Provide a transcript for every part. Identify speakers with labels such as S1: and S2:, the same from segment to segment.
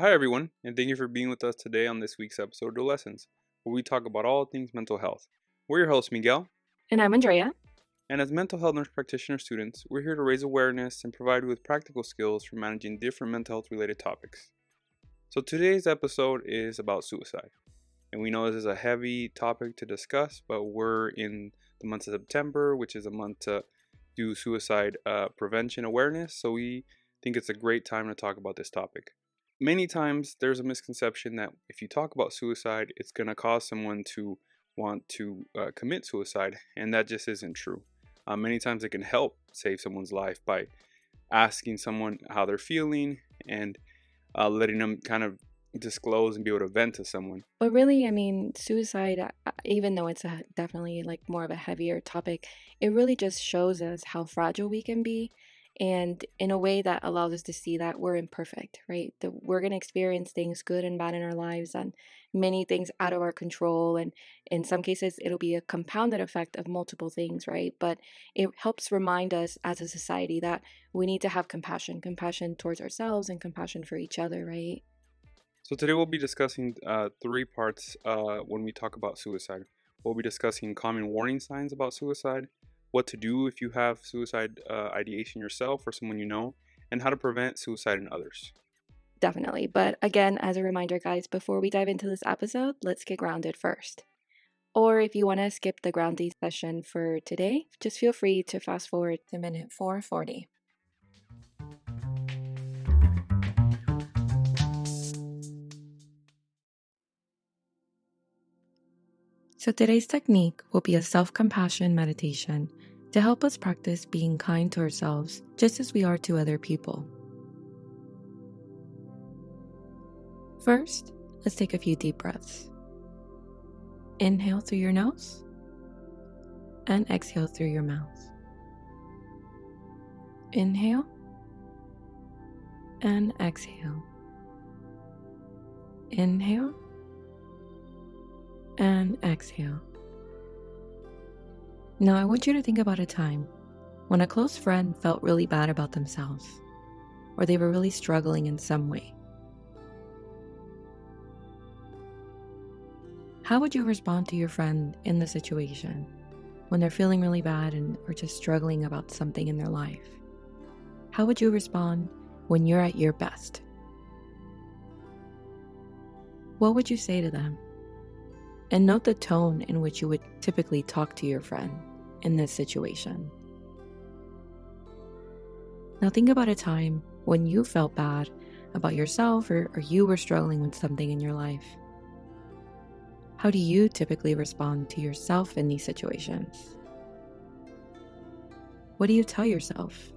S1: Hi, everyone, and thank you for being with us today on this week's episode of Lessons, where we talk about all things mental health. We're your hosts, Miguel,
S2: And I'm Andrea.
S1: and as mental health nurse practitioner students, we're here to raise awareness and provide you with practical skills for managing different mental health related topics. So, today's episode is about suicide, and we know this is a heavy topic to discuss, but we're in the month of September, which is a month to do suicide prevention awareness, so we think it's a great time to talk about this topic. Many times there's a misconception that if you talk about suicide, it's going to cause someone to want to commit suicide, and that just isn't true. Many times it can help save someone's life by asking someone how they're feeling and letting them kind of disclose and be able to vent to someone.
S2: But really, suicide, even though it's definitely like more of a heavier topic, it really just shows us how fragile we can be. And in a way that allows us to see that we're imperfect, right? That we're going to experience things good and bad in our lives and many things out of our control. And in some cases, it'll be a compounded effect of multiple things, right? But it helps remind us as a society that we need to have compassion towards ourselves and compassion for each other, right?
S1: So today we'll be discussing three parts when we talk about suicide. We'll be discussing common warning signs about suicide, what to do if you have suicide ideation yourself or someone you know, and how to prevent suicide in others.
S2: Definitely. But again, as a reminder, guys, before we dive into this episode, let's get grounded first. Or if you want to skip the grounding session for today, just feel free to fast forward to minute 440. So today's technique will be a self-compassion meditation to help us practice being kind to ourselves just as we are to other people. First, let's take a few deep breaths. Inhale through your nose and exhale through your mouth. Inhale and exhale. Inhale and exhale. Now I want you to think about a time when a close friend felt really bad about themselves, or they were really struggling in some way. How would you respond to your friend in the situation when they're feeling really bad or just struggling about something in their life? How would you respond when you're at your best? What would you say to them? And note the tone in which you would typically talk to your friend in this situation. Now think about a time when you felt bad about yourself or you were struggling with something in your life. How do you typically respond to yourself in these situations? What do you tell yourself?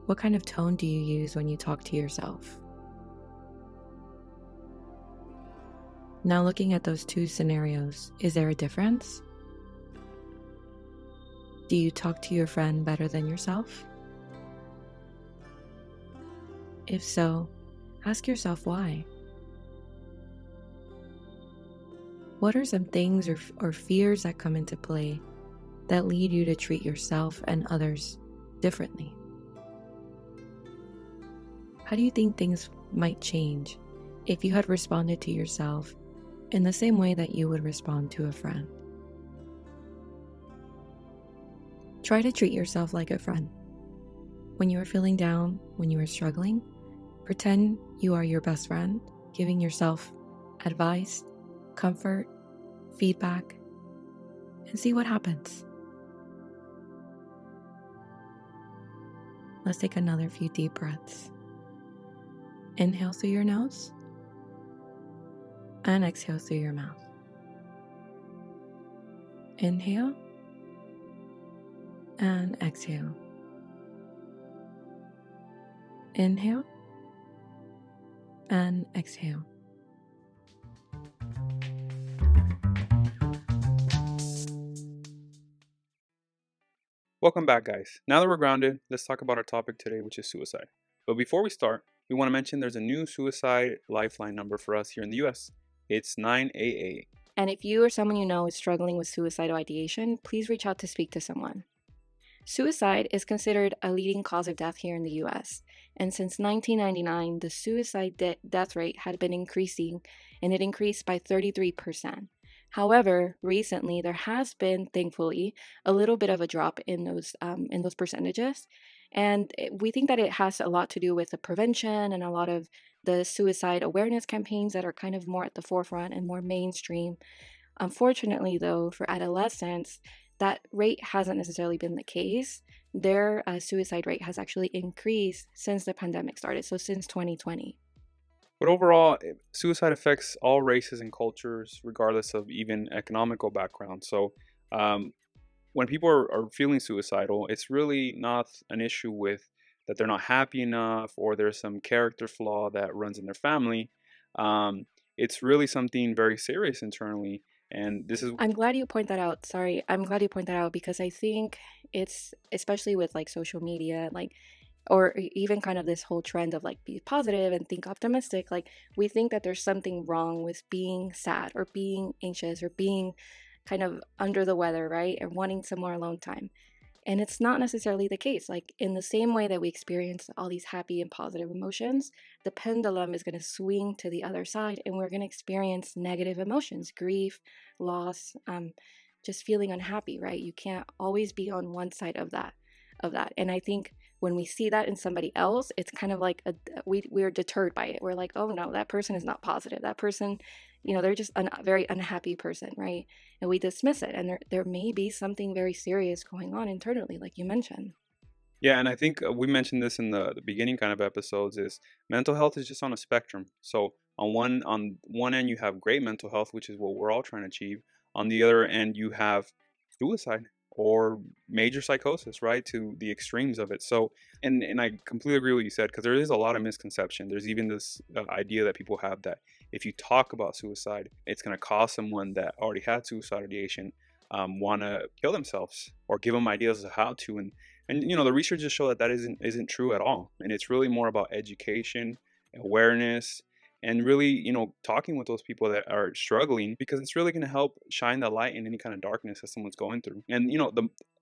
S2: What kind of tone do you use when you talk to yourself? Now looking at those two scenarios, is there a difference? Do you talk to your friend better than yourself? If so, ask yourself why. What are some things or fears that come into play that lead you to treat yourself and others differently? How do you think things might change if you had responded to yourself in the same way that you would respond to a friend? Try to treat yourself like a friend. When you are feeling down, when you are struggling, pretend you are your best friend, giving yourself advice, comfort, feedback, and see what happens. Let's take another few deep breaths. Inhale through your nose and exhale through your mouth. Inhale and exhale. Inhale and exhale.
S1: Welcome back, guys. Now that we're grounded, let's talk about our topic today, which is suicide. But before we start, we want to mention there's a new suicide lifeline number for us here in the US. It's 988.
S2: And if you or someone you know is struggling with suicidal ideation, please reach out to speak to someone. Suicide is considered a leading cause of death here in the US. And since 1999, the suicide death rate had been increasing, and it increased by 33%. However, recently there has been, thankfully, a little bit of a drop in those percentages, and we think that it has a lot to do with the prevention and a lot of the suicide awareness campaigns that are kind of more at the forefront and more mainstream. Unfortunately, though, for adolescents, that rate hasn't necessarily been the case. Their suicide rate has actually increased since the pandemic started, so since 2020.
S1: But overall, suicide affects all races and cultures, regardless of even economical background. So, um, when people are feeling suicidal, it's really not an issue with that they're not happy enough or there's some character flaw that runs in their family. Um, it's really something very serious internally. And this is,
S2: I'm glad you point that out. Sorry, I'm glad you point that out because I think it's especially with like social media, like or even kind of this whole trend of like be positive and think optimistic. Like we think that there's something wrong with being sad or being anxious or being kind of under the weather, right? And wanting some more alone time. And it's not necessarily the case. Like, in the same way that we experience all these happy and positive emotions, the pendulum is going to swing to the other side, and we're going to experience negative emotions, grief, loss, just feeling unhappy, right? You can't always be on one side of that. And I think when we see that in somebody else, it's kind of like we're deterred by it. We're like, oh no, that person is not positive. That person, they're just a very unhappy person, right? And we dismiss it. And there may be something very serious going on internally, like you mentioned.
S1: yeah, and I think we mentioned this in the beginning kind of episodes is mental health is just on a spectrum. So on one end you have great mental health, which is what we're all trying to achieve. On the other end you have suicide or major psychosis, right? To the extremes of it. So and I completely agree with what you said because there is a lot of misconception. There's even this idea that people have that if you talk about suicide, it's going to cause someone that already had suicide ideation want to kill themselves or give them ideas of how to and the research just show that that isn't true at all, and it's really more about education, awareness, and really talking with those people that are struggling because it's really going to help shine the light in any kind of darkness that someone's going through. And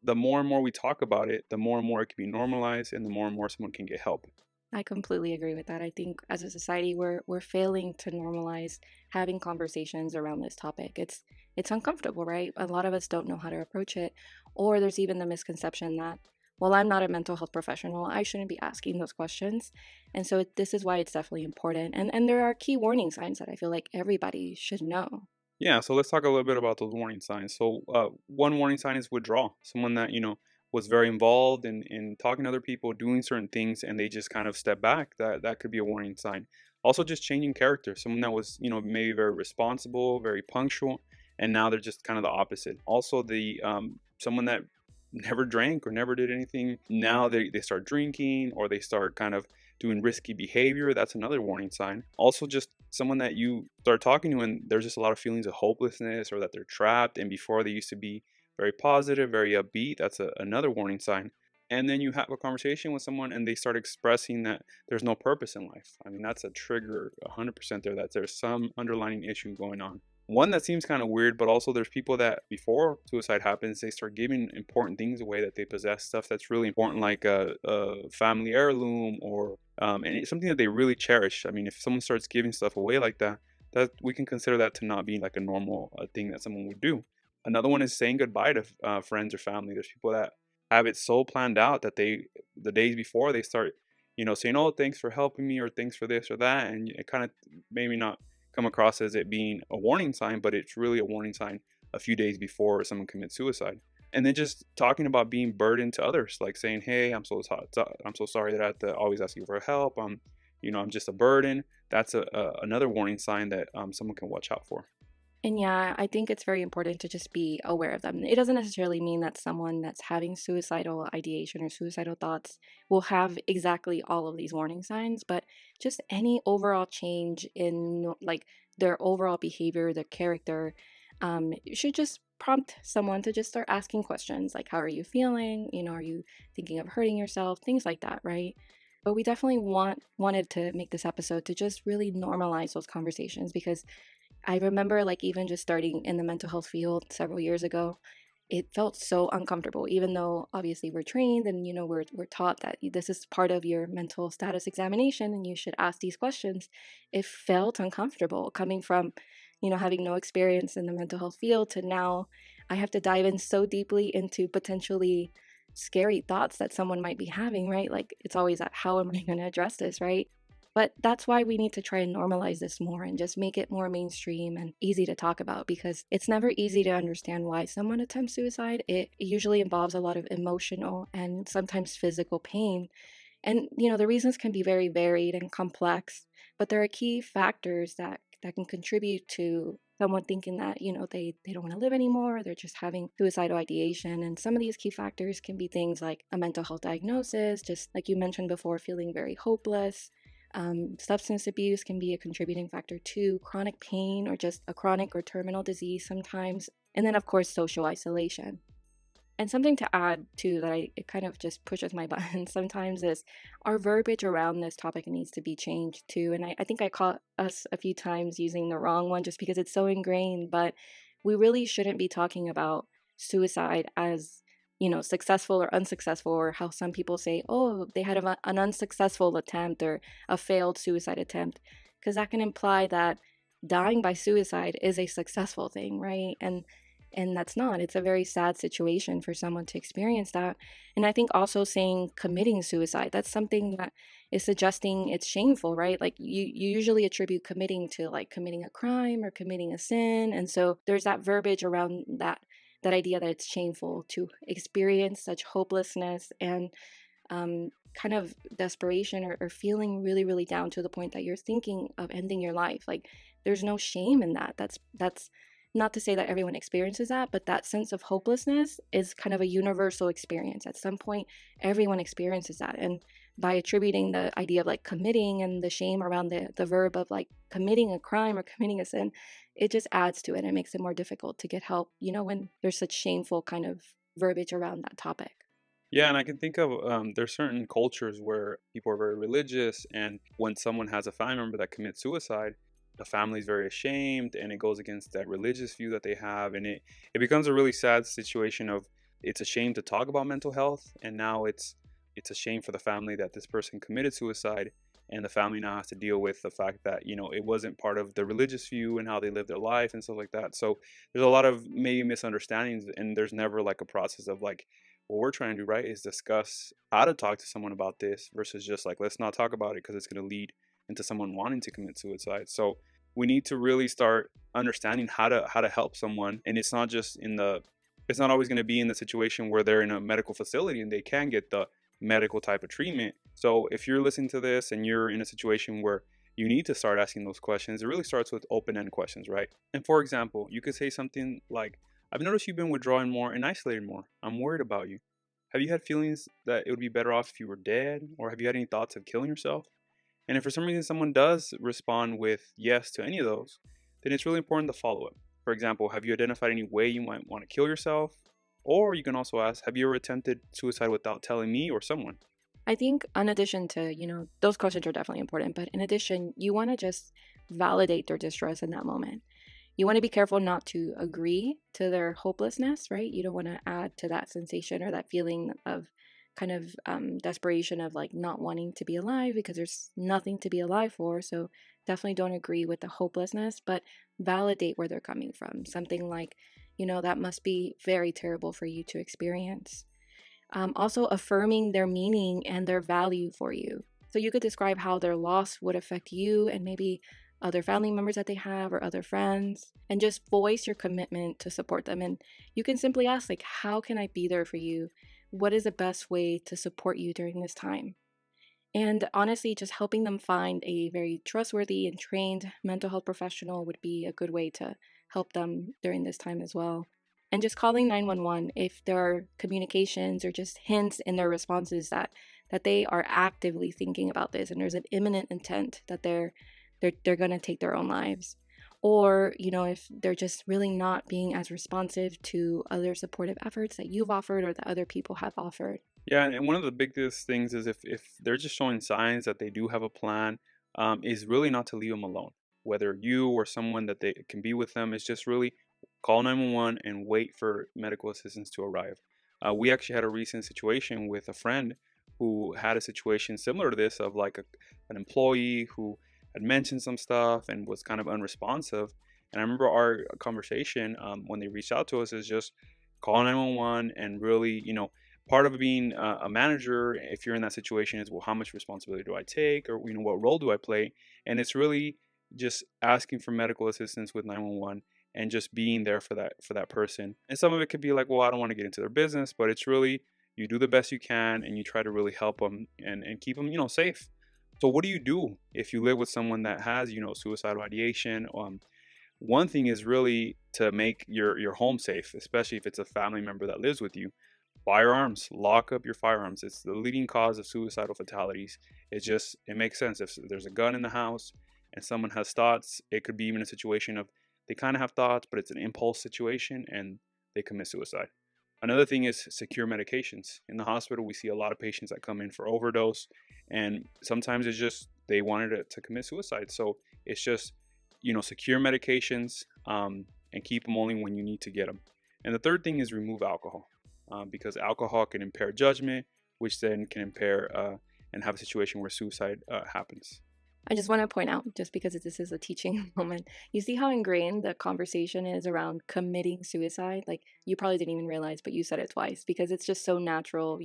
S1: the more and more we talk about it, the more and more it can be normalized, and the more and more someone can get help.
S2: I completely agree with that. I think as a society, we're failing to normalize having conversations around this topic. It's uncomfortable, right? A lot of us don't know how to approach it, or there's even the misconception that, well, I'm not a mental health professional, I shouldn't be asking those questions. And so this is why it's definitely important. And there are key warning signs that I feel like everybody should know.
S1: Yeah, so let's talk a little bit about those warning signs. So, one warning sign is withdrawal. Someone that was very involved in talking to other people, doing certain things, and they just kind of step back. That could be a warning sign. Also, just changing character. Someone that was maybe very responsible, very punctual, and now they're just kind of the opposite. Also, the someone that never drank or never did anything, now they start drinking or they start kind of doing risky behavior. That's another warning sign. Also, just someone that you start talking to and there's just a lot of feelings of hopelessness or that they're trapped, and before they used to be very positive, very upbeat. That's another warning sign. And then you have a conversation with someone and they start expressing that there's no purpose in life. I mean, that's a trigger 100% there, that there's some underlying issue going on. One that seems kind of weird, but also there's people that before suicide happens, they start giving important things away that they possess, stuff that's really important, like a family heirloom or and it's something that they really cherish. I mean, if someone starts giving stuff away like that, that we can consider that to not be like a normal thing that someone would do. Another one is saying goodbye to friends or family. There's people that have it so planned out that the days before they start, saying, "Oh, thanks for helping me," or "Thanks for this or that," and it kind of maybe not come across as it being a warning sign, but it's really a warning sign a few days before someone commits suicide. And then just talking about being burdened to others, like saying, "Hey, I'm so sorry that I have to always ask you for help. I'm just a burden." That's another warning sign that someone can watch out for.
S2: And yeah, I think it's very important to just be aware of them. It doesn't necessarily mean that someone that's having suicidal ideation or suicidal thoughts will have exactly all of these warning signs, but just any overall change in like their overall behavior, their character, should just prompt someone to just start asking questions like, how are you feeling? Are you thinking of hurting yourself? Things like that, right? But we definitely wanted to make this episode to just really normalize those conversations because I remember like even just starting in the mental health field several years ago, it felt so uncomfortable, even though obviously we're trained and we're taught that this is part of your mental status examination and you should ask these questions. It felt uncomfortable coming from having no experience in the mental health field to now I have to dive in so deeply into potentially scary thoughts that someone might be having, right? Like it's always that, how am I going to address this, right? But that's why we need to try and normalize this more and just make it more mainstream and easy to talk about, because it's never easy to understand why someone attempts suicide. It usually involves a lot of emotional and sometimes physical pain. And the reasons can be very varied and complex, but there are key factors that can contribute to someone thinking that they don't want to live anymore, they're just having suicidal ideation. And some of these key factors can be things like a mental health diagnosis, just like you mentioned before, feeling very hopeless. Substance abuse can be a contributing factor too, chronic pain, or just a chronic or terminal disease sometimes. And then, of course, social isolation. And something to add too that it kind of just pushes my buttons sometimes is our verbiage around this topic needs to be changed too. And I think I caught us a few times using the wrong one just because it's so ingrained, but we really shouldn't be talking about suicide as, successful or unsuccessful, or how some people say, oh, they had an unsuccessful attempt or a failed suicide attempt, because that can imply that dying by suicide is a successful thing, right? And that's not. It's a very sad situation for someone to experience that. And I think also saying committing suicide, that's something that is suggesting it's shameful, right? Like you usually attribute committing to like committing a crime or committing a sin. And so there's that verbiage around that idea that it's shameful to experience such hopelessness and kind of desperation, or feeling really, really down to the point that you're thinking of ending your life. Like there's no shame in that. That's not to say that everyone experiences that, but that sense of hopelessness is kind of a universal experience. At some point, everyone experiences that. And by attributing the idea of like committing and the shame around the verb of like committing a crime or committing a sin, it just adds to it and makes it more difficult to get help, when there's such shameful kind of verbiage around that topic.
S1: Yeah, and I can think of there's certain cultures where people are very religious, and when someone has a family member that commits suicide, the family's very ashamed, and it goes against that religious view that they have, and it becomes a really sad situation of it's a shame to talk about mental health, and now it's a shame for the family that this person committed suicide, and the family now has to deal with the fact that it wasn't part of the religious view and how they live their life and stuff like that. So there's a lot of maybe misunderstandings, and there's never like a process of like what we're trying to do, right, is discuss how to talk to someone about this versus just like let's not talk about it because it's going to lead into someone wanting to commit suicide. So we need to really start understanding how to help someone, and it's not always going to be in the situation where they're in a medical facility and they can get the medical type of treatment. So if you're listening to this and you're in a situation where you need to start asking those questions, it really starts with open-ended questions, right? And for example, you could say something like, I've noticed you've been withdrawing more and isolating more. I'm worried about you. Have you had feelings that it would be better off if you were dead? Or have you had any thoughts of killing yourself? And if for some reason someone does respond with yes to any of those, then it's really important to follow up. For example, have you identified any way you might want to kill yourself? Or you can also ask, have you ever attempted suicide without telling me or someone?
S2: I think in addition to, those questions are definitely important, but in addition, you want to just validate their distress in that moment. You want to be careful not to agree to their hopelessness, right? You don't want to add to that sensation or that feeling of kind of desperation of like not wanting to be alive, because there's nothing to be alive for. So definitely don't agree with the hopelessness, but validate where they're coming from. Something like, that must be very terrible for you to experience. Also affirming their meaning and their value for you. So you could describe how their loss would affect you and maybe other family members that they have or other friends, and just voice your commitment to support them. And you can simply ask, like, how can I be there for you? What is the best way to support you during this time? And honestly, just helping them find a very trustworthy and trained mental health professional would be a good way to help them during this time as well. And just calling 911 if there are communications or just hints in their responses that they are actively thinking about this and there's an imminent intent that they're going to take their own lives. Or, if they're just really not being as responsive to other supportive efforts that you've offered or that other people have offered.
S1: Yeah, and one of the biggest things is if they're just showing signs that they do have a plan, is really not to leave them alone. Whether you or someone that they can be with them is just really call 911 and wait for medical assistance to arrive. We actually had a recent situation with a friend who had a situation similar to this of like an employee who had mentioned some stuff and was kind of unresponsive. And I remember our conversation when they reached out to us is just call 911 and really, part of being a manager, if you're in that situation, is well, how much responsibility do I take, or what role do I play? And it's really just asking for medical assistance with 911 and just being there for that person. And some of it could be like, well, I don't want to get into their business, but it's really you do the best you can and you try to really help them and keep them, safe. So what do you do if you live with someone that has, suicidal ideation? One thing is really to make your home safe, especially if it's a family member that lives with you. Firearms, lock up your firearms. It's the leading cause of suicidal fatalities. It makes sense. If there's a gun in the house and someone has thoughts, it could be even a situation of they kind of have thoughts, but it's an impulse situation and they commit suicide. Another thing is secure medications. In the hospital, we see a lot of patients that come in for overdose, and sometimes it's just they wanted to commit suicide. So it's just, secure medications and keep them only when you need to get them. And the third thing is remove alcohol because alcohol can impair judgment, which then can impair and have a situation where suicide happens.
S2: I just want to point out, just because this is a teaching moment, you see how ingrained the conversation is around committing suicide? Like, you probably didn't even realize, but you said it twice because it's just so natural,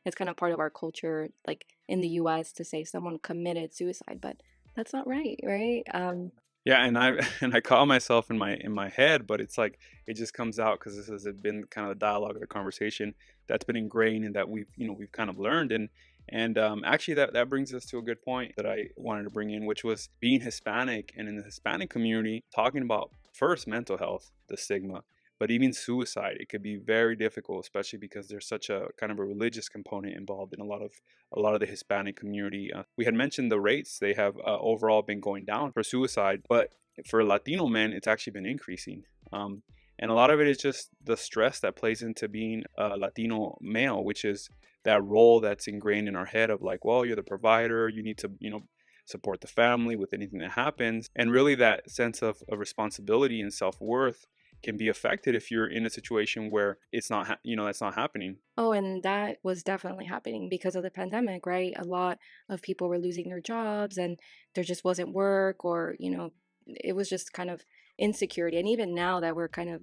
S2: it's kind of part of our culture, like in the US, to say someone committed suicide, but that's not right, right?
S1: Yeah, and I and I call myself in my head, but it's like it just comes out because this has been kind of the dialogue of the conversation that's been ingrained and that we've kind of learned. And actually that brings us to a good point that I wanted to bring in, which was being Hispanic and in the Hispanic community, talking about first mental health, the stigma, but even suicide. It could be very difficult, especially because there's such a kind of a religious component involved in a lot of the Hispanic community. We had mentioned the rates; they have overall been going down for suicide, but for Latino men, it's actually been increasing. And a lot of it is just the stress that plays into being a Latino male, which is that role that's ingrained in our head of like, well, you're the provider, you need to, support the family with anything that happens. And really that sense of responsibility and self-worth can be affected if you're in a situation where it's not, that's not happening.
S2: Oh, and that was definitely happening because of the pandemic, right? A lot of people were losing their jobs and there just wasn't work, or, it was just kind of insecurity. And even now that we're kind of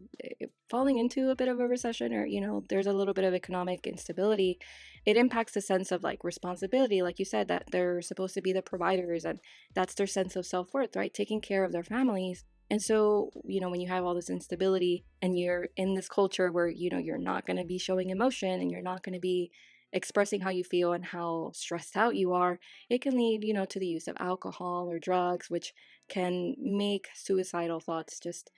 S2: falling into a bit of a recession, or, there's a little bit of economic instability, it impacts the sense of like responsibility, like you said, that they're supposed to be the providers, and that's their sense of self-worth, right? Taking care of their families. And so, when you have all this instability and you're in this culture where, you're not going to be showing emotion and you're not going to be expressing how you feel and how stressed out you are, it can lead, to the use of alcohol or drugs, which can make suicidal thoughts just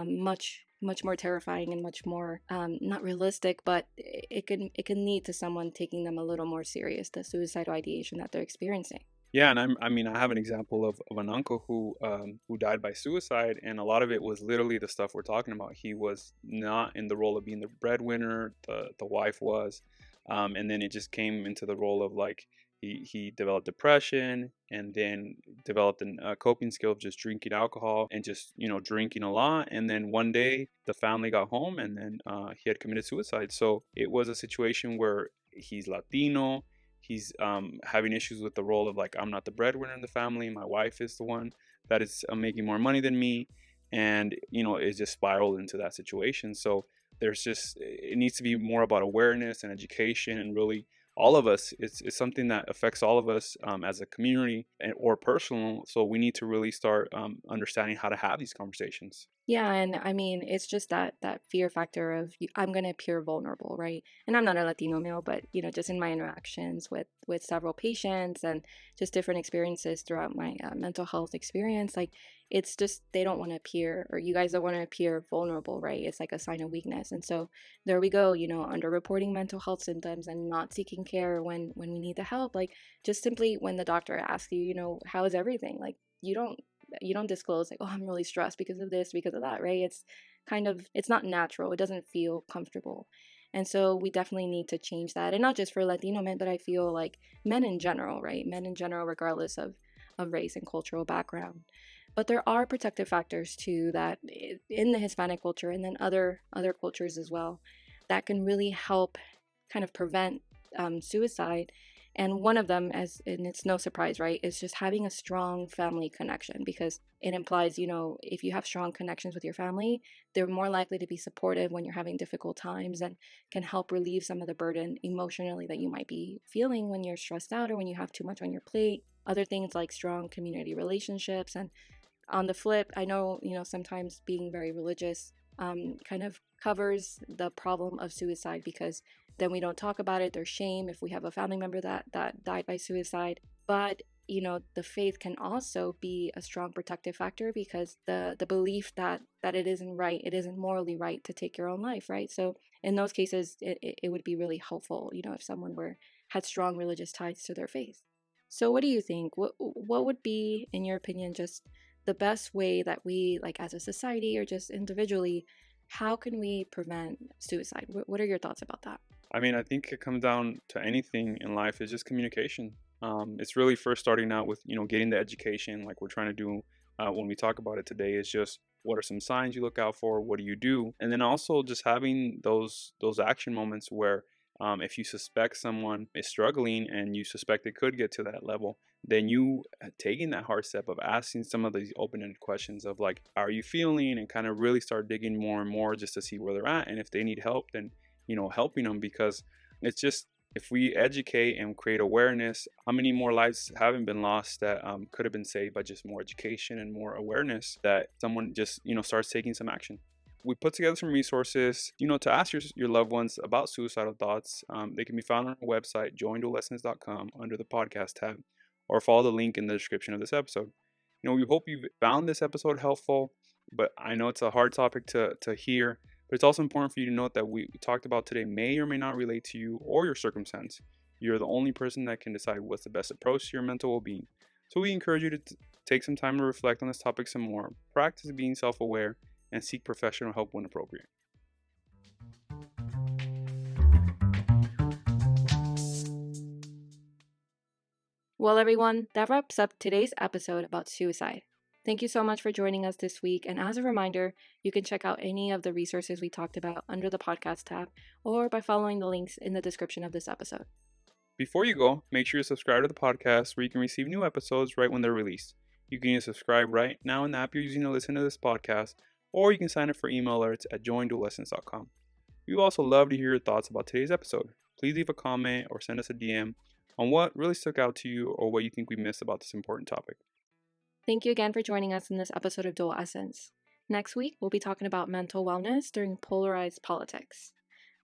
S2: much, much more terrifying and much more not realistic, but it can lead to someone taking them a little more serious, the suicidal ideation that they're experiencing.
S1: Yeah, and I mean, I have an example of an uncle who died by suicide, and a lot of it was literally the stuff we're talking about. He was not in the role of being the breadwinner; the wife was, and then it just came into the role of like he developed depression, and then developed a coping skill of just drinking alcohol and just drinking a lot. And then one day the family got home, and then he had committed suicide. So it was a situation where he's Latino, he's having issues with the role of like I'm not the breadwinner in the family, my wife is the one that is making more money than me, and it just spiraled into that situation. So it needs to be more about awareness and education, and really all of us, it's something that affects all of us as a community or personal. So we need to really start understanding how to have these conversations.
S2: Yeah, and I mean, it's just that fear factor of I'm going to appear vulnerable, right? And I'm not a Latino male, but just in my interactions with several patients and just different experiences throughout my mental health experience, like it's just they don't want to appear, or you guys don't want to appear vulnerable, right? It's like a sign of weakness, and so there we go, underreporting mental health symptoms and not seeking care when we need the help, like just simply when the doctor asks you, how is everything, like you don't disclose like, oh, I'm really stressed because of this, because of that, right? It's not natural, it doesn't feel comfortable. And so we definitely need to change that, and not just for Latino men, but I feel like men in general, right? Men in general, regardless of race and cultural background. But there are protective factors too that in the Hispanic culture and then other cultures as well that can really help kind of prevent suicide. And one of them, as and it's no surprise, right, is just having a strong family connection because it implies, if you have strong connections with your family, they're more likely to be supportive when you're having difficult times and can help relieve some of the burden emotionally that you might be feeling when you're stressed out or when you have too much on your plate. Other things like strong community relationships. And on the flip, I know, sometimes being very religious kind of covers the problem of suicide because then we don't talk about it. There's shame if we have a family member that died by suicide. But the faith can also be a strong protective factor because the belief that it isn't morally right to take your own life, right? So in those cases, it would be really helpful, if someone had strong religious ties to their faith. So what do you think? What would be, in your opinion, just the best way that we, like as a society or just individually, how can we prevent suicide? What are your thoughts about that?
S1: I mean, I think it comes down to anything in life is just communication. It's really first starting out with getting the education, like we're trying to do when we talk about it today. Is just what are some signs you look out for? What do you do? And then also just having those action moments where if you suspect someone is struggling and you suspect it could get to that level, then you taking that hard step of asking some of these open-ended questions of like, how are you feeling, and kind of really start digging more and more just to see where they're at, and if they need help, then helping them, because it's just, if we educate and create awareness, how many more lives haven't been lost that could have been saved by just more education and more awareness that someone just starts taking some action. We put together some resources to ask your loved ones about suicidal thoughts. They can be found on our website joinduallessons.com under the podcast tab, or follow the link in the description of this episode. We hope you've found this episode helpful, but I know it's a hard topic to hear. But it's also important for you to note that we talked about today may or may not relate to you or your circumstance. You're the only person that can decide what's the best approach to your mental well-being. So we encourage you to take some time to reflect on this topic some more, practice being self-aware, and seek professional help when appropriate.
S2: Well, everyone, that wraps up today's episode about suicide. Thank you so much for joining us this week. And as a reminder, you can check out any of the resources we talked about under the podcast tab or by following the links in the description of this episode.
S1: Before you go, make sure you subscribe to the podcast where you can receive new episodes right when they're released. You can either subscribe right now in the app you're using to listen to this podcast, or you can sign up for email alerts at joinduallessons.com. We would also love to hear your thoughts about today's episode. Please leave a comment or send us a DM on what really stuck out to you or what you think we missed about this important topic.
S2: Thank you again for joining us in this episode of Dual Essence. Next week, we'll be talking about mental wellness during polarized politics.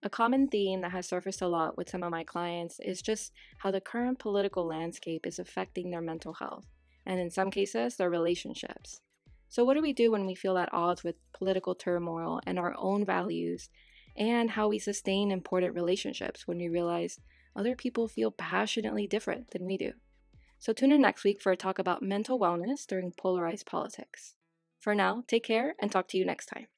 S2: A common theme that has surfaced a lot with some of my clients is just how the current political landscape is affecting their mental health, and in some cases, their relationships. So, what do we do when we feel at odds with political turmoil and our own values, and how we sustain important relationships when we realize other people feel passionately different than we do? So tune in next week for a talk about mental wellness during polarized politics. For now, take care and talk to you next time.